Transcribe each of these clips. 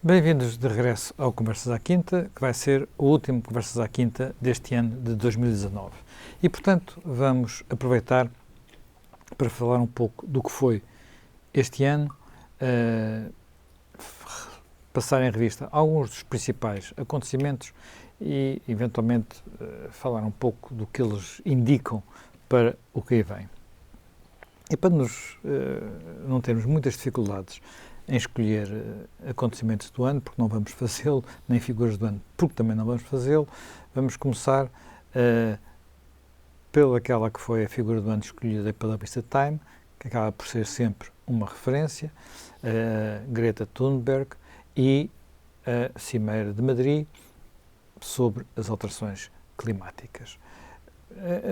Bem-vindos de regresso ao Conversas à Quinta, que vai ser o último Conversas à Quinta deste ano de 2019. E, portanto, vamos aproveitar para falar um pouco do que foi este ano, passar em revista alguns dos principais acontecimentos e, eventualmente, falar um pouco do que eles indicam para o que aí vem. E para não termos muitas dificuldades em escolher acontecimentos do ano, porque não vamos fazê-lo, nem figuras do ano, porque também não vamos fazê-lo, vamos começar pelaquela que foi a figura do ano escolhida pela revista Time, que acaba por ser sempre uma referência, Greta Thunberg e a Cimeira de Madrid sobre as alterações climáticas.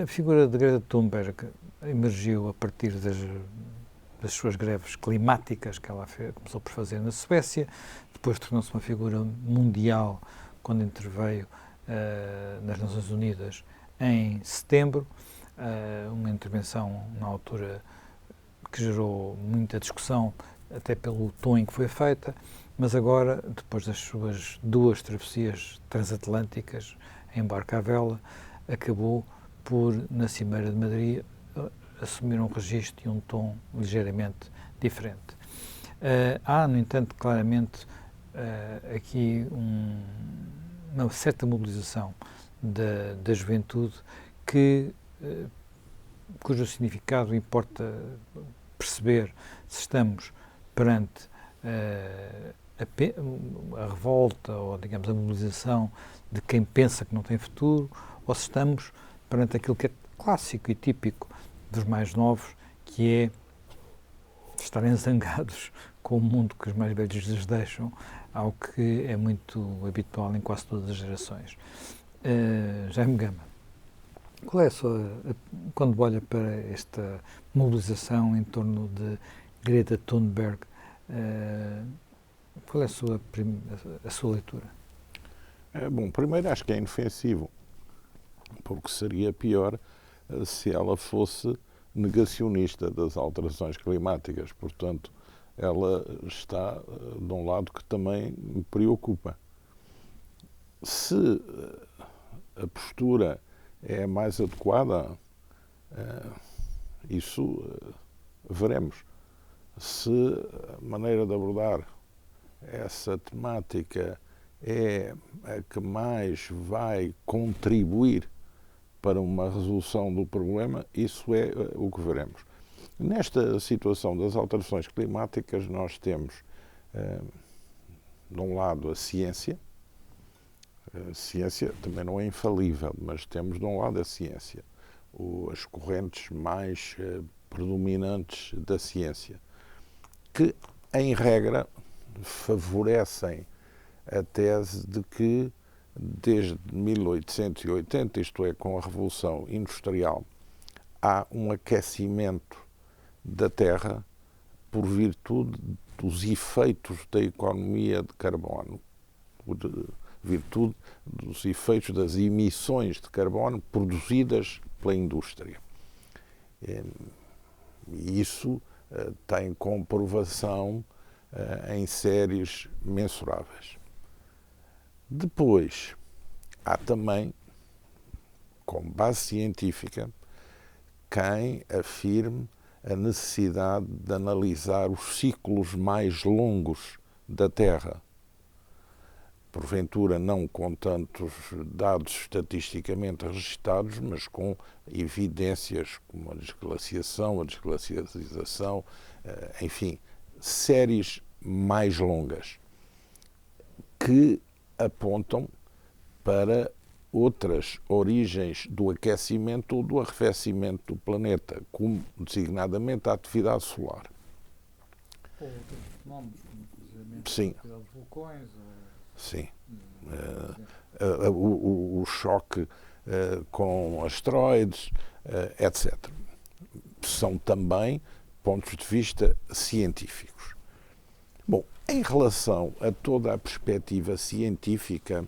A figura de Greta Thunberg emergiu a partir das suas greves climáticas que ela começou por fazer na Suécia, depois tornou-se uma figura mundial quando interveio nas Nações Unidas em setembro, uma intervenção na altura que gerou muita discussão, até pelo tom em que foi feita, mas agora, depois das suas duas travessias transatlânticas em barco à vela, acabou por, na Cimeira de Madrid, assumir um registro e um tom ligeiramente diferente. Há, no entanto, claramente aqui uma certa mobilização da juventude cujo significado importa perceber se estamos perante a revolta ou, digamos, a mobilização de quem pensa que não tem futuro, ou se estamos perante aquilo que é clássico e típico dos mais novos, que é estarem zangados com o mundo que os mais velhos lhes deixam, ao que é muito habitual em quase todas as gerações. Jaime Gama, qual é quando olha para esta mobilização em torno de Greta Thunberg, qual é a sua leitura? Bom, primeiro acho que é inofensivo, porque seria pior se ela fosse negacionista das alterações climáticas. Portanto, ela está de um lado que também me preocupa. Se a postura é mais adequada, isso veremos. Se a maneira de abordar essa temática é a que mais vai contribuir para uma resolução do problema, isso é o que veremos. Nesta situação das alterações climáticas, nós temos, de um lado, a ciência. A ciência também não é infalível, mas temos, de um lado, a ciência. As correntes mais predominantes da ciência, que, em regra, favorecem a tese de que, desde 1880, isto é, com a Revolução Industrial, há um aquecimento da Terra por virtude dos efeitos da economia de carbono, por virtude dos efeitos das emissões de carbono produzidas pela indústria. E isso tem comprovação em séries mensuráveis. Depois, há também, com base científica, quem afirme a necessidade de analisar os ciclos mais longos da Terra. Porventura não com tantos dados estatisticamente registados, mas com evidências como a desglaciação, a desglacialização, enfim, séries mais longas, que apontam para outras origens do aquecimento ou do arrefecimento do planeta, como designadamente a atividade solar. Ou outros fenómenos, como Sim. a atividade de vulcões. Sim. O choque com asteroides, etc. São também pontos de vista científicos. Bom, em relação a toda a perspectiva científica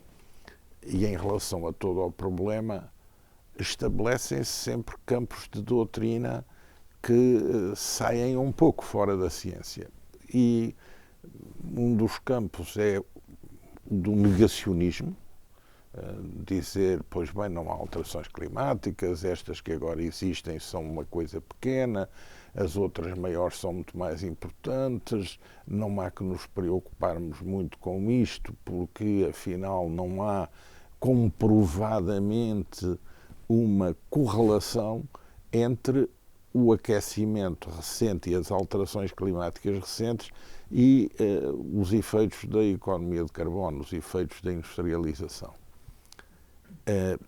e em relação a todo o problema, estabelecem-se sempre campos de doutrina que saem um pouco fora da ciência. E Um dos campos é o do negacionismo, dizer, pois bem, não há alterações climáticas, estas que agora existem são uma coisa pequena, as outras maiores são muito mais importantes, não há que nos preocuparmos muito com isto, porque afinal não há comprovadamente uma correlação entre o aquecimento recente e as alterações climáticas recentes e os efeitos da economia de carbono, os efeitos da industrialização.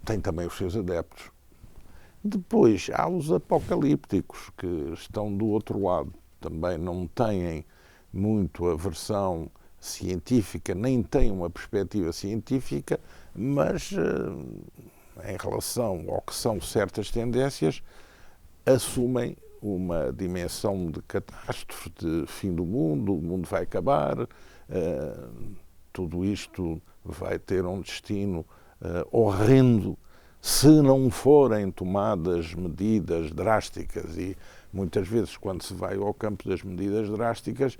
Tem também os seus adeptos. Depois há os apocalípticos, que estão do outro lado. Também não têm muito a versão científica, nem têm uma perspectiva científica, mas em relação ao que são certas tendências, assumem uma dimensão de catástrofe, de fim do mundo, o mundo vai acabar, tudo isto vai ter um destino horrendo se não forem tomadas medidas drásticas. E muitas vezes, quando se vai ao campo das medidas drásticas,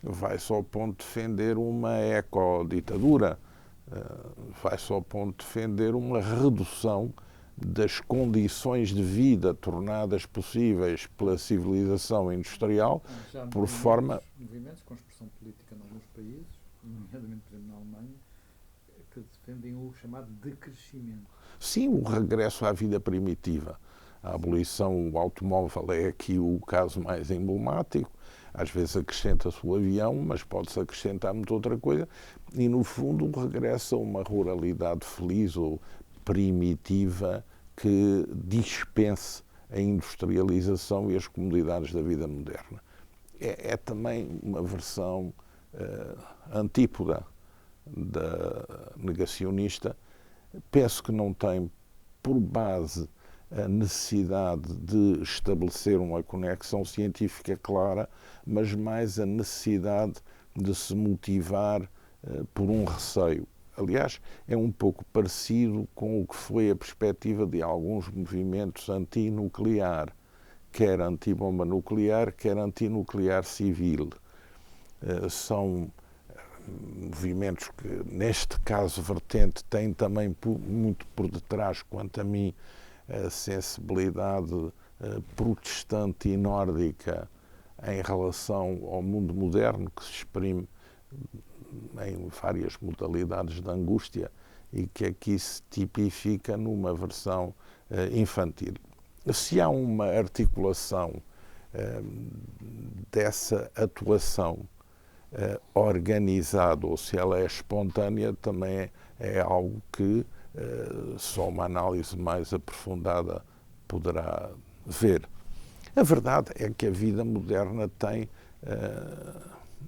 vai-se ao ponto de defender uma ecoditadura, vai-se ao ponto de defender uma redução das condições de vida tornadas possíveis pela civilização industrial, por forma... Movimentos com expressão política em alguns países, nomeadamente, por exemplo, na Alemanha, que defendem o chamado decrescimento. Sim, o regresso à vida primitiva. A abolição do automóvel é aqui o caso mais emblemático. Às vezes acrescenta-se o avião, mas pode-se acrescentar muita outra coisa. E, no fundo, o regresso a uma ruralidade feliz ou primitiva que dispense a industrialização e as comodidades da vida moderna. É também uma versão antípoda da negacionista. Penso que não tem por base a necessidade de estabelecer uma conexão científica clara, mas mais a necessidade de se motivar por um receio. Aliás, é um pouco parecido com o que foi a perspectiva de alguns movimentos antinuclear, quer antibomba nuclear, quer antinuclear civil. São movimentos que, neste caso vertente, têm também muito por detrás, quanto a mim, a sensibilidade protestante e nórdica em relação ao mundo moderno, que se exprime em várias modalidades de angústia e que aqui se tipifica numa versão infantil. Se há uma articulação dessa atuação organizada ou se ela é espontânea, também é algo que só uma análise mais aprofundada poderá ver. A verdade é que a vida moderna tem,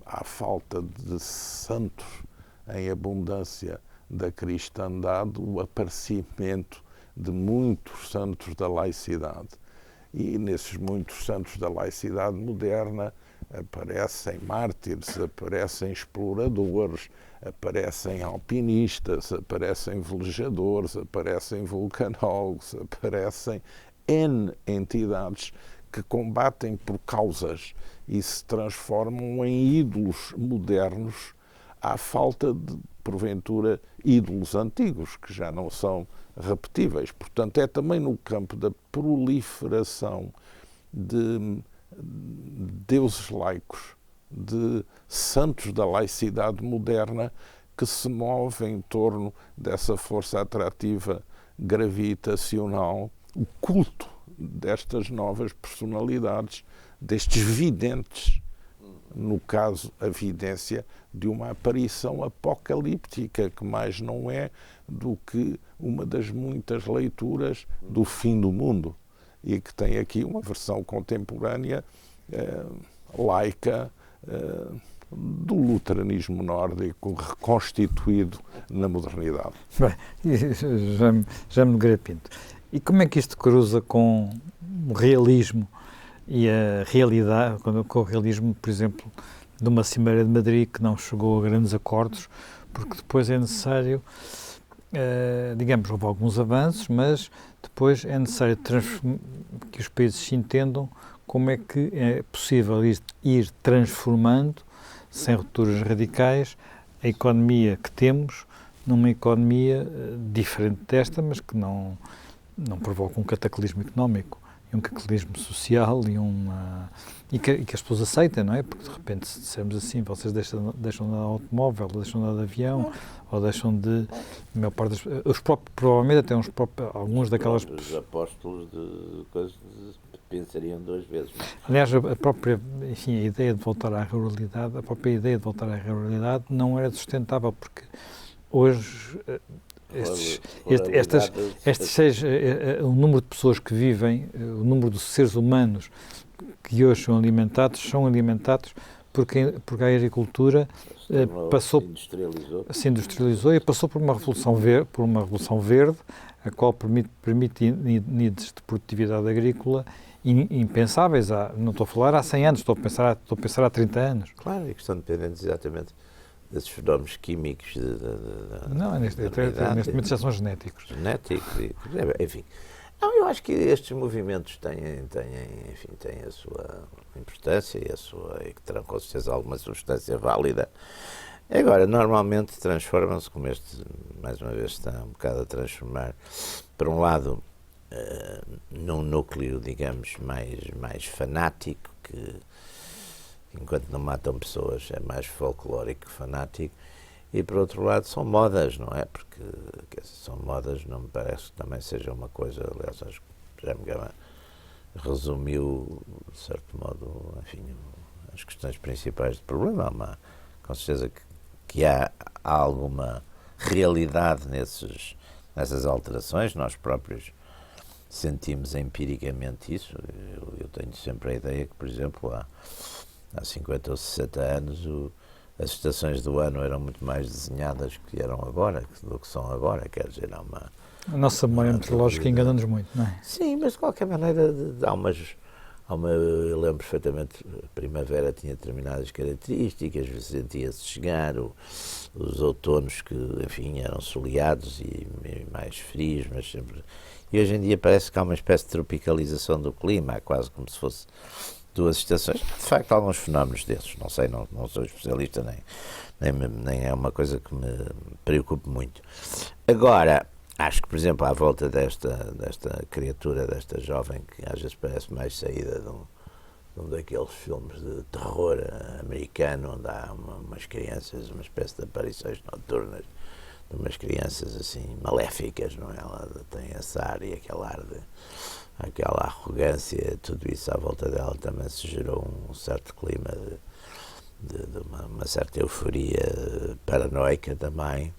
à falta de santos em abundância da cristandade, o aparecimento de muitos santos da laicidade. E nesses muitos santos da laicidade moderna aparecem mártires, aparecem exploradores, aparecem alpinistas, aparecem velejadores, aparecem vulcanólogos, aparecem N entidades que combatem por causas e se transformam em ídolos modernos à falta de, porventura, ídolos antigos, que já não são repetíveis. Portanto, é também no campo da proliferação de deuses laicos, de santos da laicidade moderna, que se move em torno dessa força atrativa gravitacional, o culto destas novas personalidades, destes videntes, no caso, a vidência de uma aparição apocalíptica, que mais não é do que uma das muitas leituras do fim do mundo, e que tem aqui uma versão contemporânea, laica, do luteranismo nórdico reconstituído na modernidade. Bem, já me Pinto. E como é que isto cruza com o realismo e a realidade, com o realismo, por exemplo, de uma Cimeira de Madrid que não chegou a grandes acordos, porque depois é necessário, digamos, houve alguns avanços, mas depois é necessário que os países se entendam como é que é possível ir transformando sem rupturas radicais, a economia que temos, numa economia diferente desta, mas que não provoca um cataclismo económico, e um cataclismo social e que as pessoas aceitem, não é? Porque de repente, se dissermos assim, vocês deixam de andar de automóvel, ou deixam de andar de avião, ou deixam de... A maior parte provavelmente até alguns daquelas... Os apóstolos de coisas pensariam 2 vezes. Aliás, a própria, enfim, a ideia de voltar à ruralidade, não era sustentável, porque hoje o número de pessoas que vivem, o número de seres humanos que hoje são alimentados porque a agricultura se industrializou e passou por uma revolução verde, a qual permite níveis de produtividade agrícola impensáveis. Não estou a falar há 100 anos, estou a pensar há 30 anos. Claro, e que estão dependentes exatamente desses fenómenos químicos. Neste momento já são genéticos. Enfim. Não, eu acho que estes movimentos têm a sua importância e que terão com certeza alguma substância válida. Agora, normalmente transformam-se, como este, mais uma vez, está um bocado a transformar, por um lado, num núcleo, digamos, mais fanático, que enquanto não matam pessoas é mais folclórico que fanático, e por outro lado são modas, não é? Porque são modas, não me parece que também seja uma coisa, aliás, acho que Jaime Gama resumiu, de certo modo, enfim, as questões principais do problema. Com certeza que há alguma realidade nessas alterações, nós próprios sentimos empiricamente isso. Eu tenho sempre a ideia que, por exemplo, há 50 ou 60 anos as estações do ano eram muito mais desenhadas do que são agora, quer dizer, há uma... A nossa memória meteorológica engana-nos muito, não é? Sim, mas de qualquer maneira eu lembro perfeitamente, a primavera tinha determinadas características, sentia-se chegar, os outonos que, enfim, eram soleados e mais frios, mas sempre... E hoje em dia parece que há uma espécie de tropicalização do clima, quase como se fosse 2 estações. De facto, há alguns fenómenos desses, não sei, não sou especialista, nem é uma coisa que me preocupe muito. Agora, acho que, por exemplo, à volta desta criatura, desta jovem, que às vezes parece mais saída de um daqueles filmes de terror americano, onde há umas crianças, uma espécie de aparições noturnas, de umas crianças assim maléficas, não é? Ela tem esse ar e aquela arrogância, tudo isso à volta dela também se gerou um certo clima de uma certa euforia paranoica também.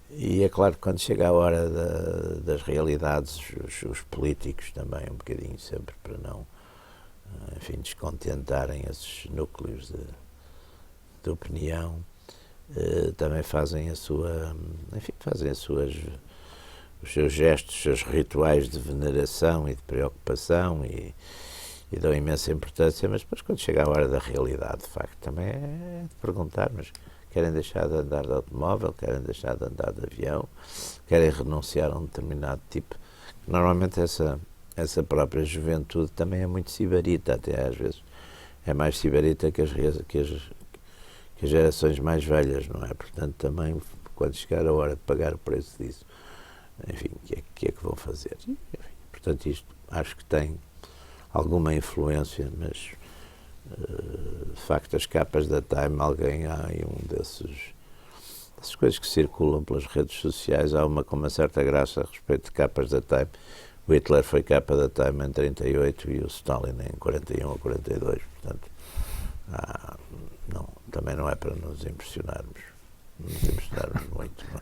E é claro que quando chega a hora das realidades, os políticos também um bocadinho sempre para não, enfim, descontentarem esses núcleos de opinião, também fazem os seus gestos, os seus rituais de veneração e de preocupação e dão imensa importância, mas depois quando chega a hora da realidade, de facto, também é de perguntar, mas querem deixar de andar de automóvel, querem deixar de andar de avião, querem renunciar a um determinado tipo. Normalmente essa própria juventude também é muito sibarita, até às vezes é mais sibarita que as gerações mais velhas, não é? Portanto, também, quando chegar a hora de pagar o preço disso, enfim, o que é que vão fazer? Enfim, portanto, isto acho que tem alguma influência, mas de facto as capas da Time, alguém há aí dessas coisas que circulam pelas redes sociais, há uma com uma certa graça a respeito de capas da Time. O Hitler foi capa da Time em 38 e o Stalin em 41 ou 42, portanto também não é para nos impressionarmos muito, não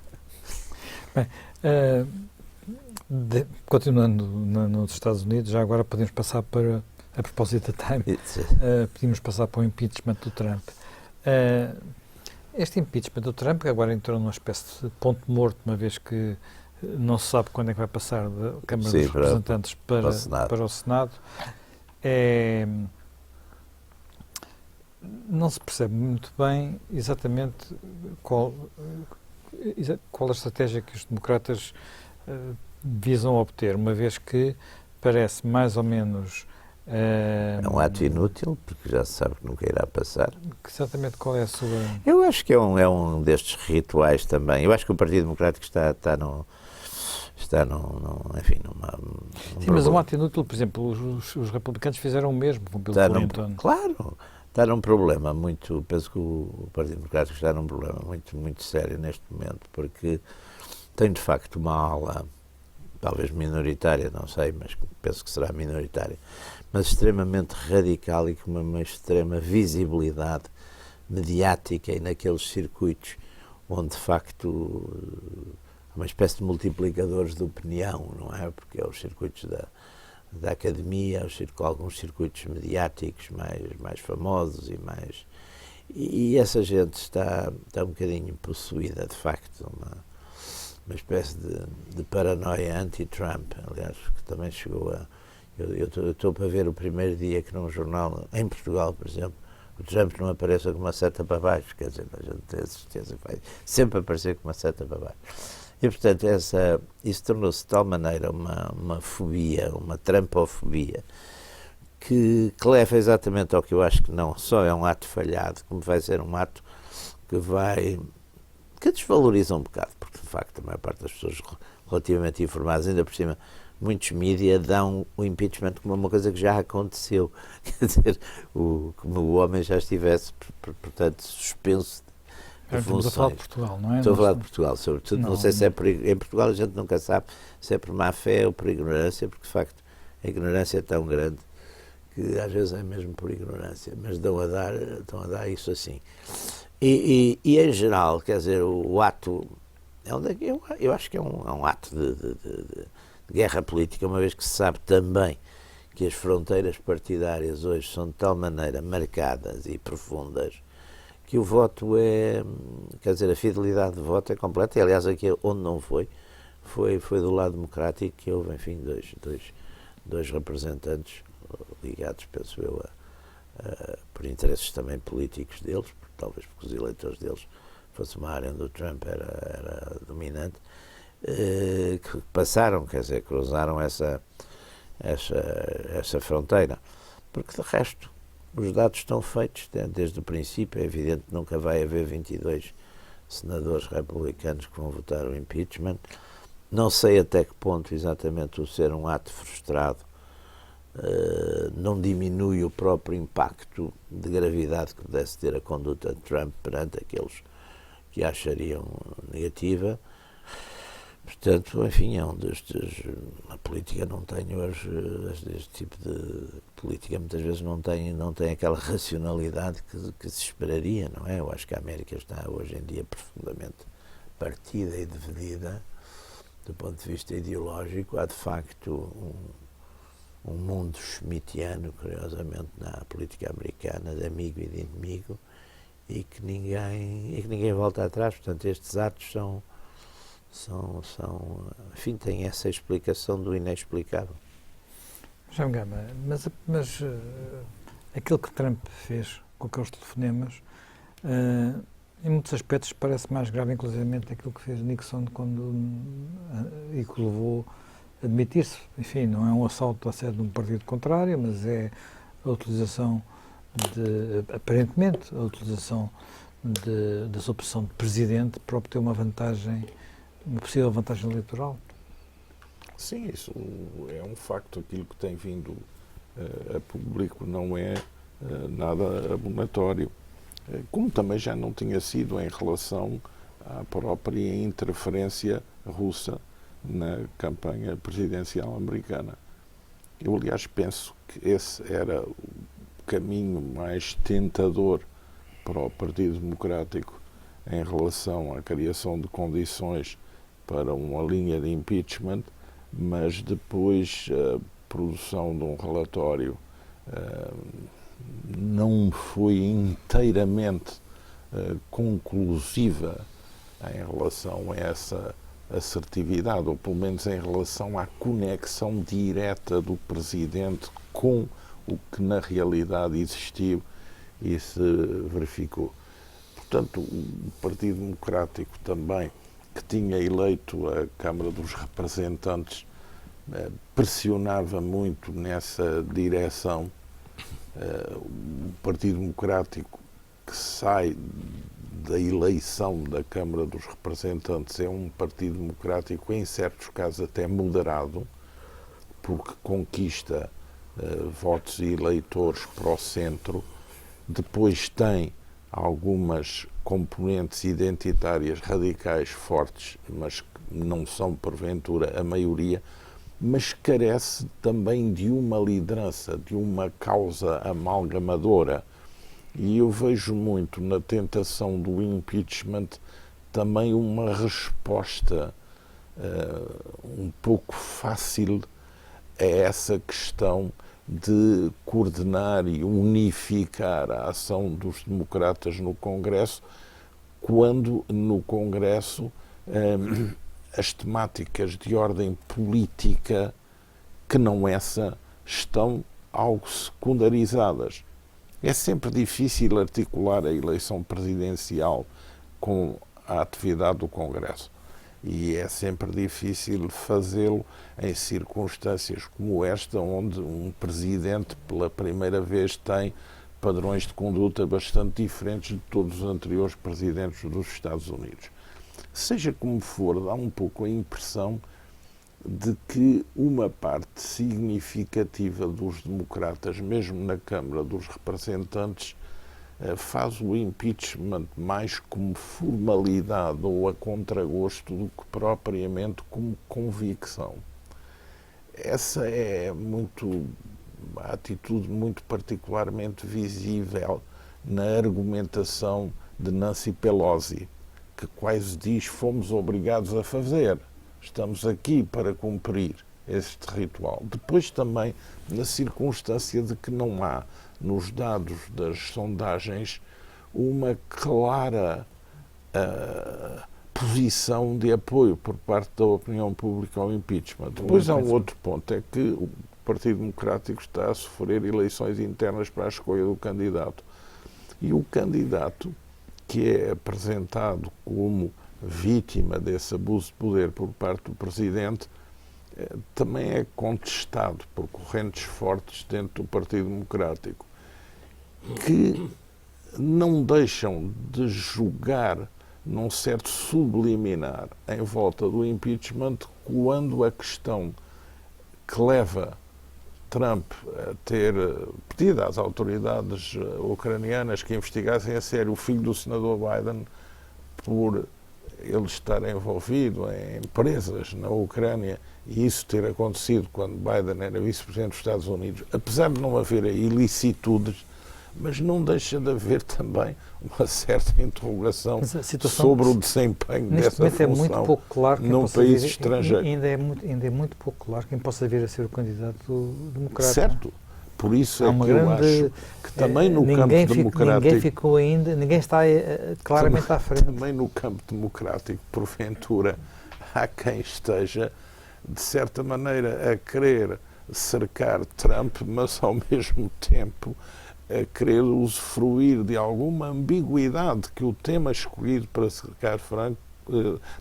é? Bem, continuando nos Estados Unidos, já agora podemos passar para, a propósito da Time, podemos passar para o impeachment do Trump. Este impeachment do Trump, que agora entrou numa espécie de ponto morto, uma vez que não se sabe quando é que vai passar da Câmara dos Representantes para o Senado, não se percebe muito bem exatamente qual a estratégia que os democratas visam obter, uma vez que parece mais ou menos É um ato inútil, porque já se sabe que nunca irá passar. Exatamente qual é a sua... Eu acho que é um destes rituais também. Eu acho que o Partido Democrático está enfim, Sim, mas um ato inútil, por exemplo, os republicanos fizeram o mesmo com Bill Clinton. Claro, está num problema muito, penso que o Partido Democrático está num problema muito, muito sério neste momento, porque tem de facto uma ala, talvez minoritária, não sei, mas penso que será minoritária, mas extremamente radical e com uma extrema visibilidade mediática e naqueles circuitos onde de facto uma espécie de multiplicadores de opinião, não é? Porque é os circuitos da academia, alguns circuitos mediáticos mais famosos e essa gente está um bocadinho possuída, de facto, uma espécie de paranoia anti-Trump, aliás, que também chegou a... Eu estou para ver o primeiro dia que num jornal, em Portugal, por exemplo, o Trump não apareça com uma seta para baixo, quer dizer, a gente tem a certeza que vai sempre aparecer com uma seta para baixo. E, portanto, isso tornou-se de tal maneira uma fobia, uma trampofobia, que leva exatamente ao que eu acho que não só é um ato falhado, como vai ser um ato que desvaloriza um bocado, porque, de facto, a maior parte das pessoas relativamente informadas, ainda por cima, muitos mídias dão o impeachment como uma coisa que já aconteceu, quer dizer, como o homem já estivesse, portanto, suspenso. Estamos a falar de Portugal, não é? Estou a falar de Portugal, sobretudo. Não sei se é em Portugal a gente nunca sabe se é por má fé ou por ignorância, porque de facto a ignorância é tão grande que às vezes é mesmo por ignorância, mas estão a dar isso assim. E em geral, quer dizer, o ato, eu acho que é um ato de guerra política, uma vez que se sabe também que as fronteiras partidárias hoje são de tal maneira marcadas e profundas que o voto quer dizer, a fidelidade de voto é completa, e aliás aqui onde não foi do lado democrático que houve, enfim, dois representantes ligados, penso eu, por interesses também políticos deles, talvez porque os eleitores deles fosse uma área onde o Trump era dominante, que passaram, quer dizer, cruzaram essa fronteira, porque de resto os dados estão feitos desde o princípio. É evidente que nunca vai haver 22 senadores republicanos que vão votar o impeachment. Não sei até que ponto exatamente o ser um ato frustrado não diminui o próprio impacto de gravidade que pudesse ter a conduta de Trump perante aqueles que a achariam negativa. Portanto, enfim, é um destes... A política não tem hoje, este tipo de política muitas vezes não tem aquela racionalidade que se esperaria, não é? Eu acho que a América está hoje em dia profundamente partida e dividida do ponto de vista ideológico. Há de facto um mundo schmittiano, curiosamente, na política americana, de amigo e de inimigo, e que ninguém volta atrás. Portanto, estes atos enfim, têm essa explicação do inexplicável. Jaime Gama, mas aquilo que Trump fez com aqueles telefonemas, em muitos aspectos parece mais grave, inclusivamente, aquilo que fez Nixon e que levou a admitir-se. Enfim, não é um assalto à sede de um partido contrário, mas é a utilização aparentemente, a utilização da sua posição de presidente para obter uma possível vantagem eleitoral. Sim, isso é um facto. Aquilo que tem vindo a público não é nada abonatório. Como também já não tinha sido em relação à própria interferência russa na campanha presidencial americana. Eu, aliás, penso que esse era o caminho mais tentador para o Partido Democrático em relação à criação de condições para uma linha de impeachment, mas depois a produção de um relatório não foi inteiramente conclusiva em relação a essa assertividade, ou pelo menos em relação à conexão direta do Presidente com o que na realidade existiu e se verificou. Portanto, o Partido Democrático também, que tinha eleito a Câmara dos Representantes pressionava muito nessa direção. O Partido Democrático, que sai da eleição da Câmara dos Representantes, é um Partido Democrático, em certos casos, até moderado, porque conquista votos e eleitores para o centro. Depois tem algumas componentes identitárias radicais fortes, mas que não são, porventura, a maioria, mas carece também de uma liderança, de uma causa amalgamadora. E eu vejo muito na tentação do impeachment também uma resposta um pouco fácil a essa questão de coordenar e unificar a ação dos democratas no Congresso, quando no Congresso as temáticas de ordem política, que não essa, estão algo secundarizadas. É sempre difícil articular a eleição presidencial com a atividade do Congresso. E é sempre difícil fazê-lo em circunstâncias como esta, onde um presidente, pela primeira vez, tem padrões de conduta bastante diferentes de todos os anteriores presidentes dos Estados Unidos. Seja como for, dá um pouco a impressão de que uma parte significativa dos democratas, mesmo na Câmara dos Representantes, faz o impeachment mais como formalidade ou a contragosto do que propriamente como convicção. Essa é a atitude muito particularmente visível na argumentação de Nancy Pelosi, que quase diz: fomos obrigados a fazer, estamos aqui para cumprir este ritual. Depois também na circunstância de que não há nos dados das sondagens uma clara posição de apoio por parte da opinião pública ao impeachment. Depois há um outro ponto, é que o Partido Democrático está a sofrer eleições internas para a escolha do candidato. E o candidato que é apresentado como vítima desse abuso de poder por parte do Presidente também é contestado por correntes fortes dentro do Partido Democrático, que não deixam de julgar num certo subliminar em volta do impeachment, quando a questão que leva Trump a ter pedido às autoridades ucranianas que investigassem a sério o filho do senador Biden por ele estar envolvido em empresas na Ucrânia, e isso ter acontecido quando Biden era vice-presidente dos Estados Unidos, apesar de não haver ilicitudes, mas não deixa de haver também uma certa interrogação sobre o desempenho dessa função é muito pouco claro num país estrangeiro. Ainda é muito pouco claro quem possa vir a ser o candidato democrata. Certo. Por isso é que eu acho que também no campo democrático... Ninguém está claramente também, à frente. Também no campo democrático, porventura, há quem esteja, de certa maneira, a querer cercar Trump, mas ao mesmo tempo a querer usufruir de alguma ambiguidade que o tema escolhido para cercar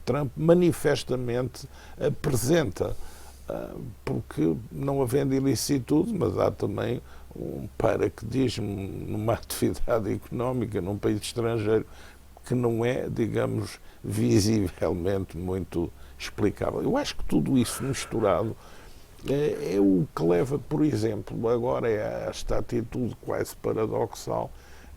Trump manifestamente apresenta. Porque não havendo ilicitude, mas há também um paraquedismo numa atividade económica num país estrangeiro que não é, digamos, visivelmente muito explicável. Eu acho que tudo isso misturado é o que leva, por exemplo, agora a esta atitude quase paradoxal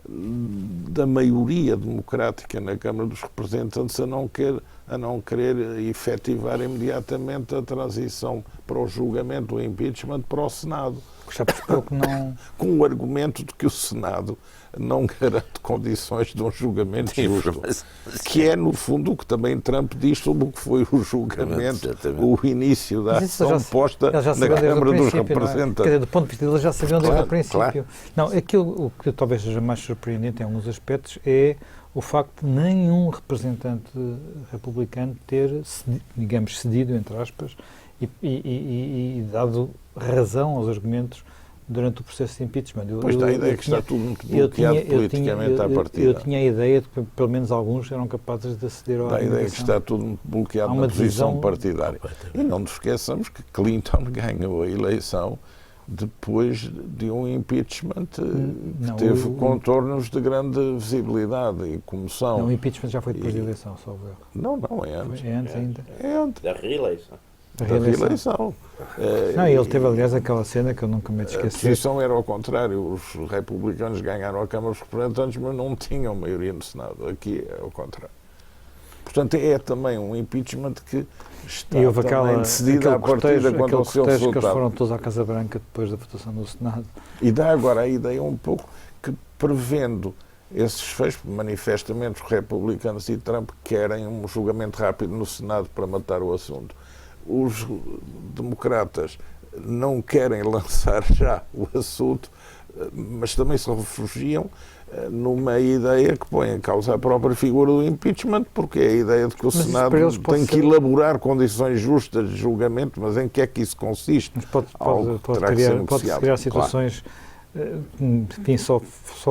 da maioria democrática na Câmara dos Representantes a não querer efetivar imediatamente a transição para o julgamento, o impeachment, para o Senado. Já percebeu que não... Com o argumento de que o Senado não garante condições de um julgamento justo, que é, no fundo, o que também Trump diz sobre o que foi o julgamento, o início da ação posta na Câmara dos Representantes. Quer dizer, do ponto de vista deles, já sabiam desde o princípio. Claro. Não, aquilo que talvez seja mais surpreendente em alguns aspectos é o facto de nenhum representante republicano ter, digamos, cedido, entre aspas, e dado razão aos argumentos durante o processo de impeachment. Pois dá a ideia que está tudo muito bloqueado politicamente à partida. Eu tinha a ideia de que pelo menos alguns eram capazes de aceder à Dá a ideia que está tudo muito bloqueado na posição partidária. E não nos esqueçamos que Clinton ganhou a eleição depois de um impeachment que teve contornos de grande visibilidade e comoção. Não, o impeachment já foi depois da eleição, só o erro. Não, é antes. É antes ainda. É antes. Da reeleição. Da reeleição. Não, ele teve, aliás, aquela cena que eu nunca me esqueci. A posição era ao contrário. Os republicanos ganharam a Câmara dos Representantes, mas não tinham maioria no Senado. Aqui é ao contrário. Portanto, é também um impeachment que está também decidido à partida quando o seu resultado. Que eles foram todos à Casa Branca depois da votação no Senado. E dá agora a ideia um pouco que, prevendo esses feitos, manifestamente os republicanos e Trump querem um julgamento rápido no Senado para matar o assunto. Os democratas não querem lançar já o assunto, mas também se refugiam numa ideia que põe em causa a própria figura do impeachment, porque é a ideia de que o Senado tem que elaborar condições justas de julgamento, mas em que é que isso consiste? Mas pode criar situações enfim, só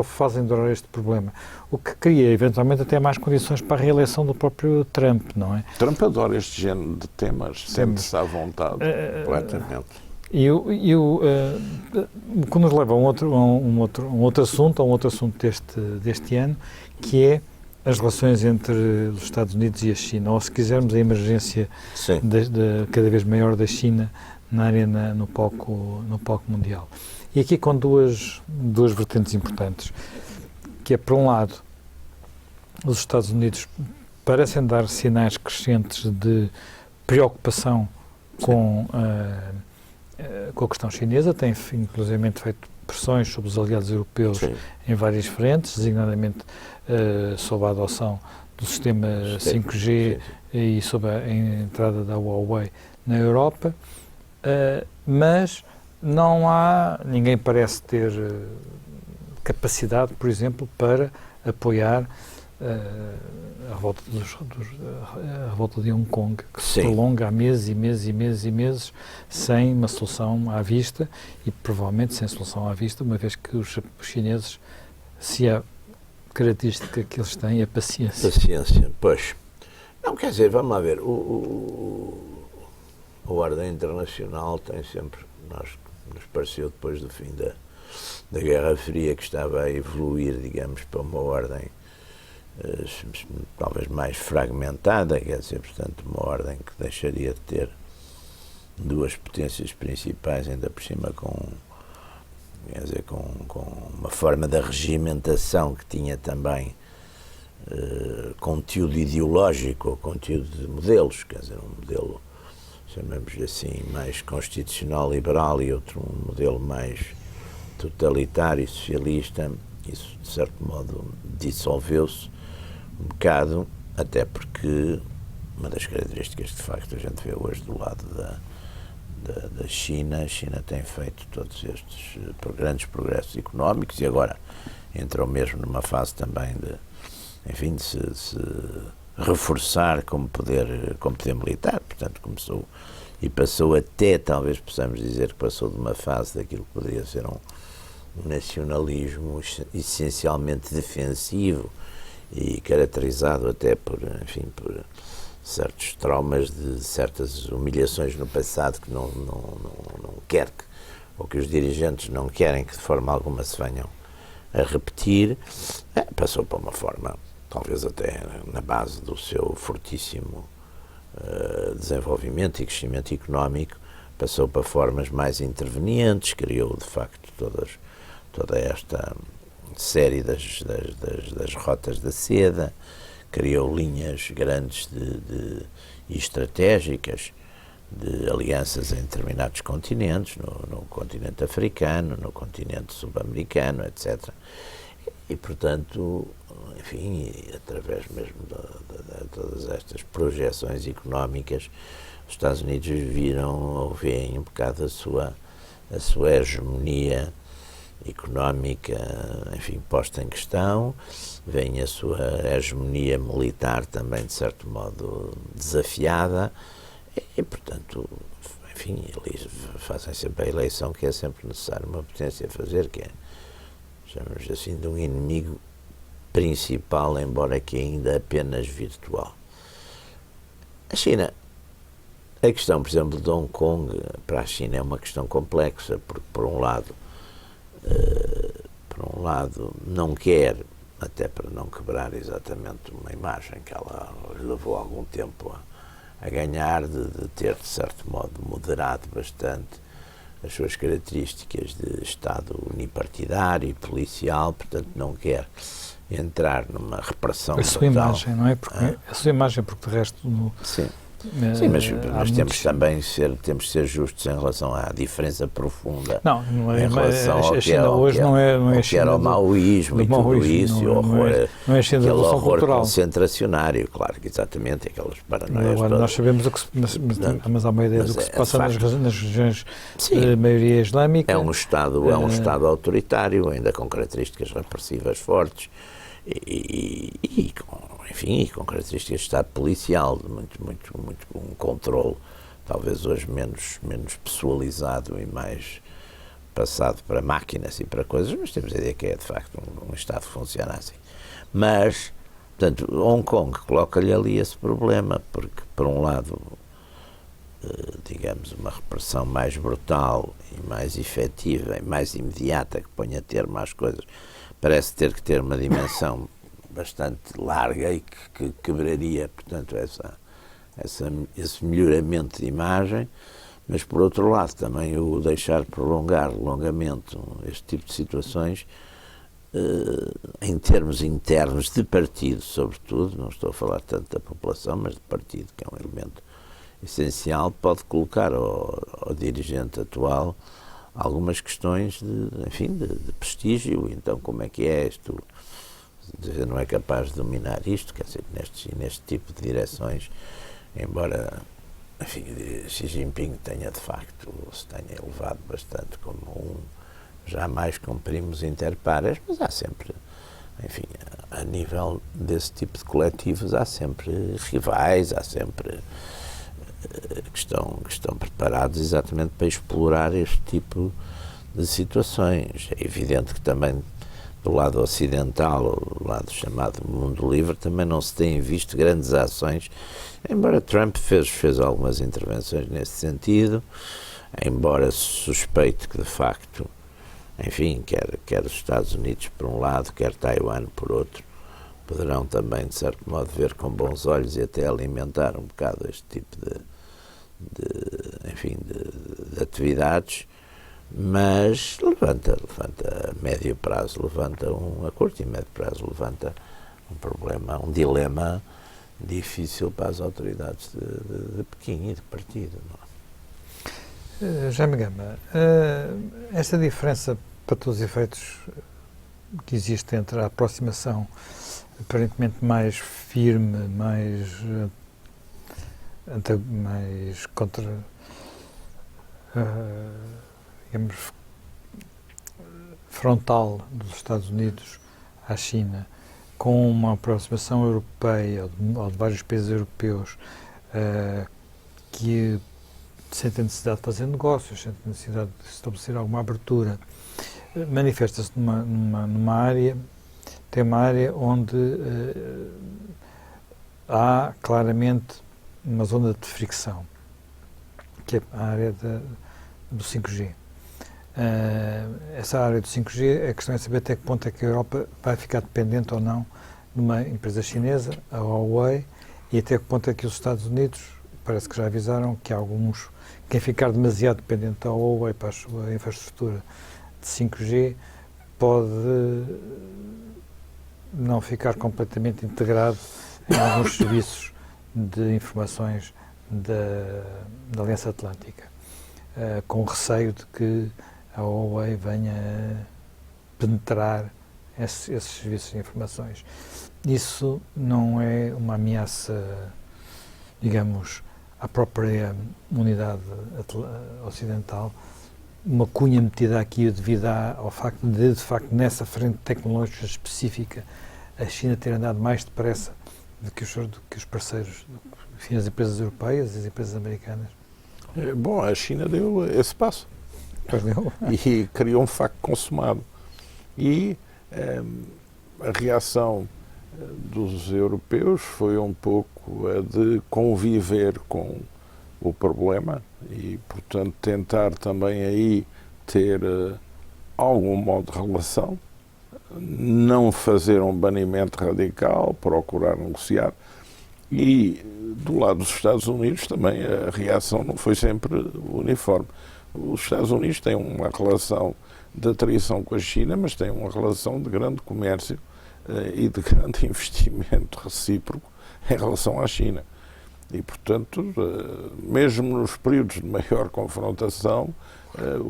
fazem durar este problema. O que cria, eventualmente, até mais condições para a reeleição do próprio Trump, não é? Trump adora este género de temas, sente-se à vontade, completamente. O que nos leva a um outro assunto deste ano, que é as relações entre os Estados Unidos e a China, ou se quisermos a emergência cada vez maior da China na área no palco mundial. E aqui com duas vertentes importantes, que é, por um lado, os Estados Unidos parecem dar sinais crescentes de preocupação com a questão chinesa, tem inclusive feito pressões sobre os aliados europeus em várias frentes, designadamente sobre a adoção do sistema 5G e sobre a entrada da Huawei na Europa, mas ninguém parece ter capacidade, por exemplo, para apoiar a revolta de Hong Kong, que se prolonga há meses e meses e meses e meses sem uma solução à vista e provavelmente sem solução à vista, uma vez que os chineses, se há característica que eles têm, é paciência. Paciência, pois. Não, quer dizer, vamos lá ver, a ordem internacional tem sempre, nos pareceu depois do fim da Guerra Fria, que estava a evoluir, digamos, para uma ordem talvez mais fragmentada, quer dizer, portanto, uma ordem que deixaria de ter duas potências principais, ainda por cima com uma forma de regimentação que tinha também conteúdo ideológico ou conteúdo de modelos, quer dizer, um modelo, chamamos-lhe assim, mais constitucional liberal e outro um modelo mais totalitário e socialista. Isso, de certo modo, dissolveu-se um bocado, até porque uma das características que, de facto, a gente vê hoje do lado da China, a China tem feito todos estes grandes progressos económicos e agora entrou mesmo numa fase também de se reforçar como poder militar, portanto começou e passou até, talvez possamos dizer que passou de uma fase daquilo que poderia ser um nacionalismo essencialmente defensivo e caracterizado até por certos traumas de certas humilhações no passado que não quer ou que os dirigentes não querem que de forma alguma se venham a repetir, passou para uma forma, talvez até na base do seu fortíssimo desenvolvimento e crescimento económico, passou para formas mais intervenientes, criou de facto toda esta série das rotas da seda, criou linhas grandes e estratégicas de alianças em determinados continentes, no continente africano, no continente sul-americano, etc. E, portanto, enfim, através mesmo de todas estas projeções económicas, os Estados Unidos veem um bocado a sua hegemonia económica, enfim, posta em questão, vem a sua hegemonia militar também, de certo modo, desafiada e, portanto, enfim, eles fazem sempre a eleição que é sempre necessário uma potência fazer, que é, chamamos assim, de um inimigo principal, embora que ainda apenas virtual. A China, a questão, por exemplo, de Hong Kong, para a China é uma questão complexa, porque por um lado não quer, até para não quebrar exatamente uma imagem que ela levou algum tempo a ganhar, de ter, de certo modo, moderado bastante as suas características de Estado unipartidário e policial, portanto não quer entrar numa repressão a sua imagem, não é? Porque a sua imagem, porque de resto... Sim. Sim, mas temos também temos de ser justos em relação à diferença profunda não é, em relação a China hoje não é a China era o maoísmo e tudo isso, não é a China da aquele Revolução horror Cultural concentracionário, claro que exatamente, aquelas paranoias todas. Nós sabemos o que mas há uma ideia do que se passa nas regiões de maioria islâmica. É um Estado autoritário, ainda com características repressivas fortes e com características de Estado policial, muito um controle, talvez hoje menos pessoalizado e mais passado para máquinas e para coisas, mas temos a ideia que é de facto um Estado que funciona assim. Mas, portanto, Hong Kong coloca-lhe ali esse problema, porque por um lado, digamos, uma repressão mais brutal e mais efetiva e mais imediata, que ponha termo às coisas, parece ter que ter uma dimensão bastante larga e que quebraria, portanto, esse melhoramento de imagem, mas, por outro lado, também o deixar prolongar longamente este tipo de situações, em termos internos de partido, sobretudo, não estou a falar tanto da população, mas de partido, que é um elemento essencial, pode colocar ao dirigente atual algumas questões de prestígio. Então, como é que é isto? Não é capaz de dominar isto, quer dizer, neste tipo de direções, embora, enfim, Xi Jinping tenha de facto, se tenha elevado bastante como jamais com primos inter pares, mas há sempre, enfim, a nível desse tipo de coletivos, há sempre rivais, há sempre que estão preparados exatamente para explorar este tipo de situações. É evidente que também do lado ocidental, o lado chamado mundo livre, também não se têm visto grandes ações, embora Trump fez algumas intervenções nesse sentido, embora suspeite que de facto, enfim, quer os Estados Unidos por um lado, quer Taiwan por outro, poderão também, de certo modo, ver com bons olhos e até alimentar um bocado este tipo de atividades, mas levanta a médio prazo, a curto e médio prazo, levanta um problema, um dilema difícil para as autoridades de Pequim e de partido. Não é? Jaime Gama, esta diferença, para todos os efeitos, que existe entre a aproximação aparentemente mais firme, mais contra, digamos, frontal dos Estados Unidos à China, com uma aproximação europeia ou de vários países europeus que sentem necessidade de fazer negócios, sentem necessidade de estabelecer alguma abertura, manifesta-se numa área, tem uma área onde há claramente uma zona de fricção, que é a área do 5G. Essa área do 5G, a questão é saber até que ponto é que a Europa vai ficar dependente ou não de uma empresa chinesa, a Huawei, e até que ponto é que os Estados Unidos, parece que já avisaram que alguns, quem ficar demasiado dependente da Huawei para a sua infraestrutura de 5G, pode não ficar completamente integrado em alguns serviços de informações da Aliança Atlântica, com receio de que a Huawei venha a penetrar esses serviços de informações. Isso não é uma ameaça, digamos, à própria unidade ocidental, uma cunha metida aqui devido ao facto de facto, nessa frente tecnológica específica, a China ter andado mais depressa do que os parceiros, enfim, as empresas europeias e as empresas americanas? Bom, a China deu esse passo. E criou um facto consumado. E a reação dos europeus foi um pouco a de conviver com o problema e, portanto, tentar também aí ter algum modo de relação, não fazer um banimento radical, procurar negociar. E do lado dos Estados Unidos também a reação não foi sempre uniforme. Os Estados Unidos têm uma relação de atrição com a China, mas têm uma relação de grande comércio e de grande investimento recíproco em relação à China. E, portanto, mesmo nos períodos de maior confrontação,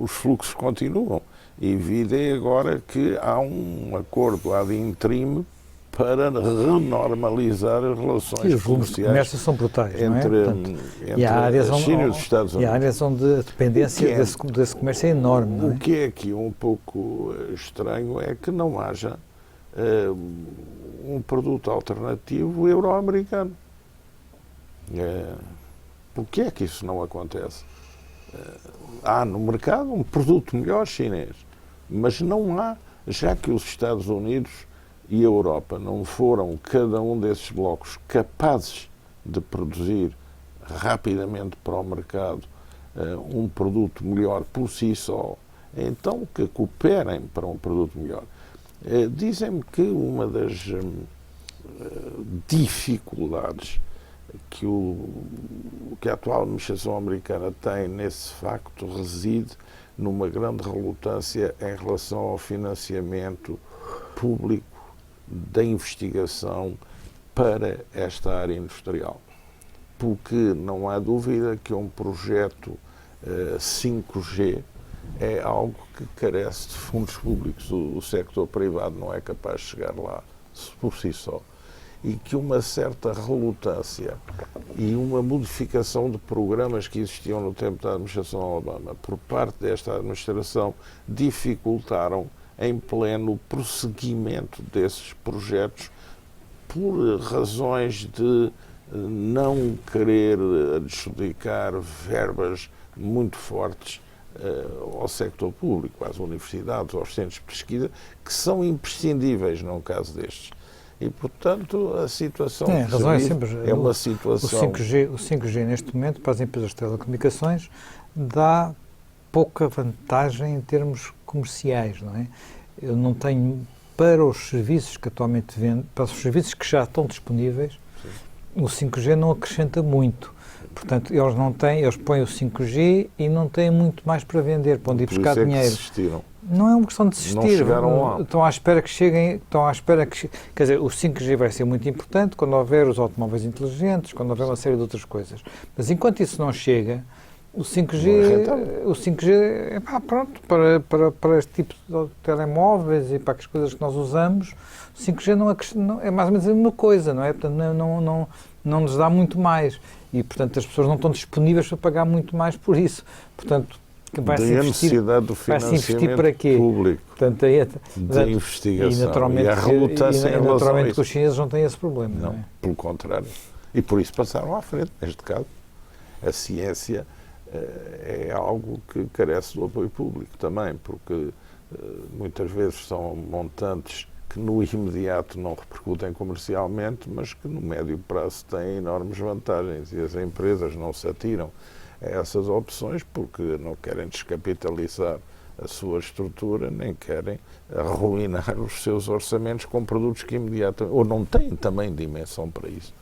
os fluxos continuam. E vida é agora que há um acordo ad interim para renormalizar as relações comerciais são brutais, entre, não é? Portanto, entre a China e os Estados Unidos. E há áreas onde a dependência desse comércio é enorme, não é? O que é aqui um pouco estranho é que não haja um produto alternativo euro-americano. Por que é que isso não acontece? Há no mercado um produto melhor chinês, mas não há, já que os Estados Unidos e a Europa não foram, cada um desses blocos, capazes de produzir rapidamente para o mercado um produto melhor por si só, então que cooperem para um produto melhor. Dizem-me que uma das dificuldades que a atual administração americana tem nesse facto reside numa grande relutância em relação ao financiamento público da investigação para esta área industrial. Porque não há dúvida que um projeto 5G é algo que carece de fundos públicos. O sector privado não é capaz de chegar lá por si só. E que uma certa relutância e uma modificação de programas que existiam no tempo da administração Obama por parte desta administração dificultaram em pleno prosseguimento desses projetos por razões de não querer adjudicar verbas muito fortes ao sector público, às universidades, aos centros de pesquisa, que são imprescindíveis num caso destes. E, portanto, a situação a razão é simples. É uma situação... O 5G, neste momento, para as empresas de telecomunicações, dá pouca vantagem em termos comerciais, não é? Eu não tenho, para os serviços que atualmente vendo, para os serviços que já estão disponíveis, sim, o 5G não acrescenta muito. Portanto, eles põem o 5G e não têm muito mais para vender, para onde ir buscar dinheiro. Não é uma questão de desistir. Não chegaram lá. Estão à espera que cheguem, quer dizer, o 5G vai ser muito importante quando houver os automóveis inteligentes, quando houver uma série de outras coisas. Mas enquanto isso não chega, o 5G é pronto, para este tipo de telemóveis e para as coisas que nós usamos, o 5G não é mais ou menos a mesma coisa, não é? Portanto, não nos dá muito mais. E, portanto, as pessoas não estão disponíveis para pagar muito mais por isso. Portanto, vai-se investir para quê? Público, portanto, de investigação. E naturalmente, que os chineses não têm esse problema. Não é? Pelo contrário. E por isso passaram à frente, neste caso. A ciência é algo que carece do apoio público também, porque muitas vezes são montantes que no imediato não repercutem comercialmente, mas que no médio prazo têm enormes vantagens e as empresas não se atiram a essas opções porque não querem descapitalizar a sua estrutura, nem querem arruinar os seus orçamentos com produtos que imediatamente, ou não têm também dimensão para isso.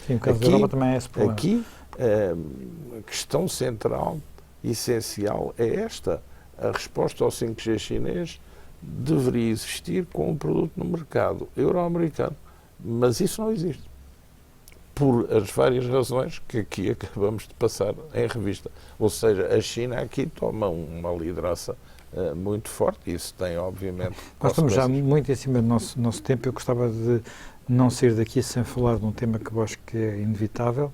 Sim, o caso da Europa também é esse problema. Aqui, a questão central, essencial, é esta. A resposta ao 5G chinês deveria existir com um produto no mercado euro-americano, mas isso não existe. Por as várias razões que aqui acabamos de passar em revista. Ou seja, a China aqui toma uma liderança muito forte e isso tem, obviamente, Nós estamos já muito em cima do nosso tempo. Eu gostava de não sair daqui sem falar de um tema que eu acho que é inevitável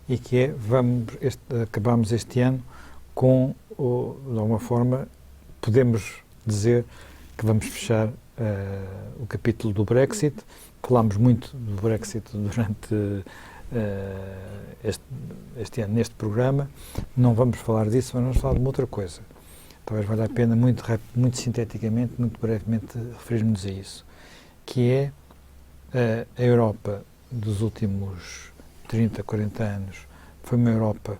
e que é, acabamos este ano com, de alguma forma, podemos dizer que vamos fechar o capítulo do Brexit. Falámos muito do Brexit durante este ano neste programa, não vamos falar disso, mas vamos falar de uma outra coisa. Talvez valha a pena, muito sinteticamente, muito brevemente, referirmos a isso, que é a Europa dos últimos 30, 40 anos. Foi uma Europa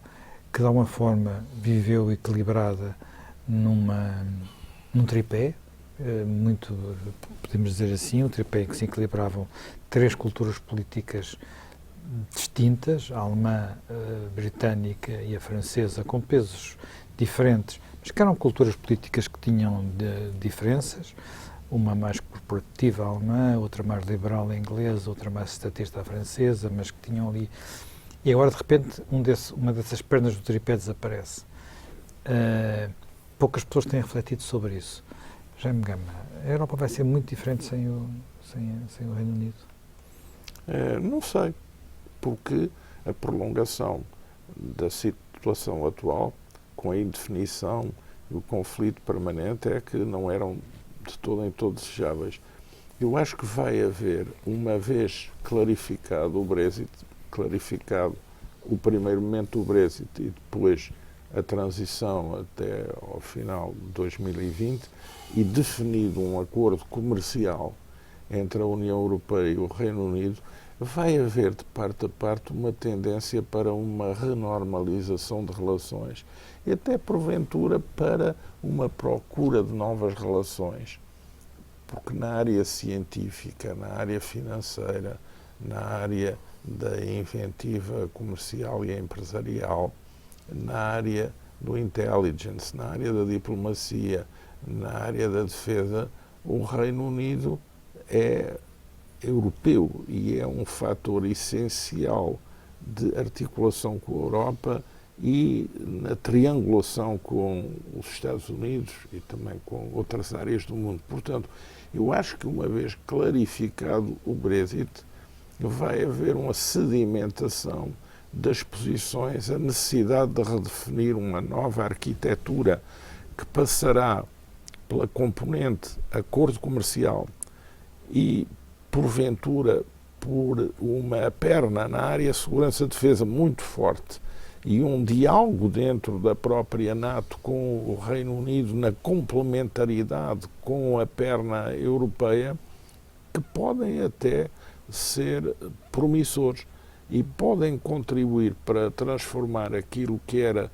que, de alguma forma, viveu equilibrada num tripé, muito, podemos dizer assim, um tripé em que se equilibravam três culturas políticas distintas, a alemã, a britânica e a francesa, com pesos diferentes, mas que eram culturas políticas que tinham diferenças, uma mais corporativa, a alemã, outra mais liberal, a inglesa, outra mais estatista, a francesa, mas que tinham ali... E agora, de repente, uma dessas pernas do tripé desaparece. Poucas pessoas têm refletido sobre isso. Jaime Gama, a Europa vai ser muito diferente sem o Reino Unido? Não sei, porque a prolongação da situação atual, com a indefinição e o conflito permanente, é que não eram de todo em todo desejáveis. Eu acho que vai haver, uma vez clarificado o Brexit, clarificado o primeiro momento do Brexit e depois a transição até ao final de 2020 e definido um acordo comercial entre a União Europeia e o Reino Unido, vai haver de parte a parte uma tendência para uma renormalização de relações e até porventura para uma procura de novas relações, porque na área científica, na área financeira, na área da inventiva comercial e empresarial, na área do intelligence, na área da diplomacia, na área da defesa, o Reino Unido é europeu e é um fator essencial de articulação com a Europa e na triangulação com os Estados Unidos e também com outras áreas do mundo. Portanto, eu acho que uma vez clarificado o Brexit, vai haver uma sedimentação das posições, a necessidade de redefinir uma nova arquitetura que passará pela componente acordo comercial e, porventura, por uma perna na área segurança-defesa muito forte e um diálogo dentro da própria NATO com o Reino Unido na complementariedade com a perna europeia, que podem até ser promissores e podem contribuir para transformar aquilo que era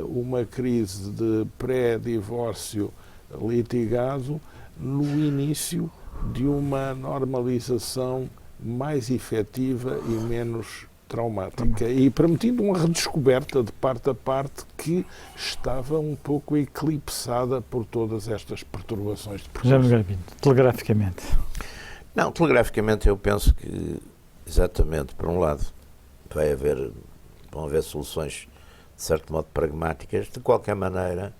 uma crise de pré-divórcio litigado no início de uma normalização mais efetiva e menos traumática e permitindo uma redescoberta de parte a parte que estava um pouco eclipsada por todas estas perturbações de percurso. Jaime Garbino, telegraficamente. Não, telegraficamente eu penso que, exatamente, por um lado, vão haver soluções, de certo modo, pragmáticas. De qualquer maneira,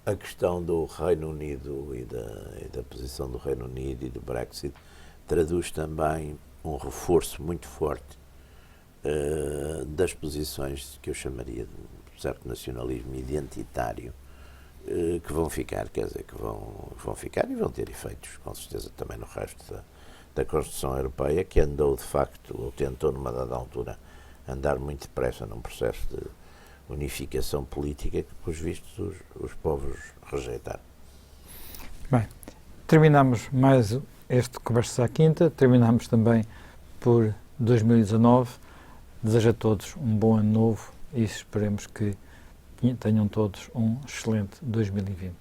a questão do Reino Unido e da posição do Reino Unido e do Brexit traduz também um reforço muito forte das posições que eu chamaria de certo nacionalismo identitário, que vão ficar, quer dizer, que vão ficar e vão ter efeitos, com certeza, também no resto da construção europeia, que andou, de facto, ou tentou, numa dada altura, andar muito depressa num processo de unificação política que, pelos vistos, os povos rejeitaram. Bem, terminamos mais este Conversas à Quinta, terminamos também por 2019. Desejo a todos um bom ano novo e esperemos que tenham todos um excelente 2020.